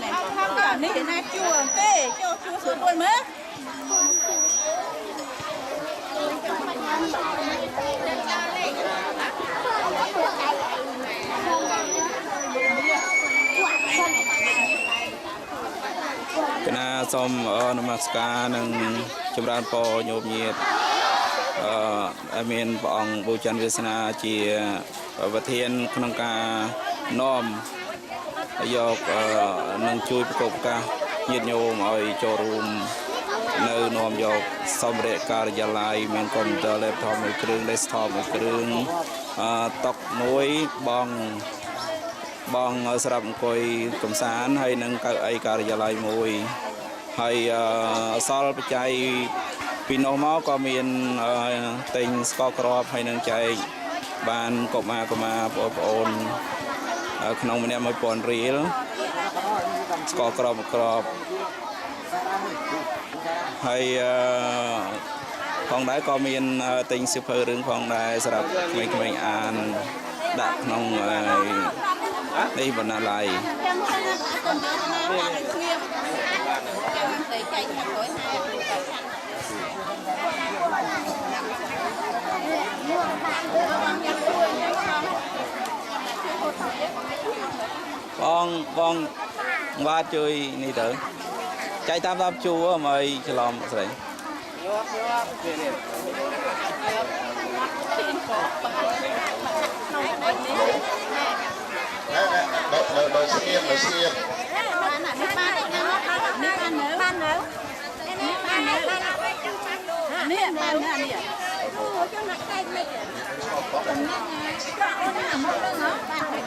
នេះណាជួទេចូលជួសួរមួយមើលគណៈសូមនមស្ការនិងចម្រើនពរញោមញាតិមានព្រះអង្គបូចន្ទវាសនាជាប្រធានក្នុងការនាំយកនឹងជួយប្រកបកាសញាតិញោមឲ្យចូលរួមនៅនាំយកសម្ភារៈការិយាល័យមានកុំព្យូទ័រ laptop មួយគ្រឿង desktop មួយគ្រឿងតុមួយបងសម្រាប់អង្គុយកំសាន្តហើយនឹងកៅអីការិយាល័យមួយហើយអសល់បច្ច័យពីនោះមកក៏មានទិញស្ករគ្រាប់ហើយនឹងចែកបានកុមារបងប្អូនក្នុងម្នាក់ 1000 រៀលស្ករគ្រាប់ហើយផងដែរក៏មានទិញសៀវភៅរឿងផងដែរសម្រាប់ក្មេងៗអានដាក់ក្នុងនេះបណ្ណាល័យបងបាតជួយនេះទៅចែកតាមជួរមកច្រឡំស្រីបើស្ងៀមបាននៅនេះបាននៅនេះអូចង់ណាក់តែមិនចាំណាក់អូនណាមកដល់ហ៎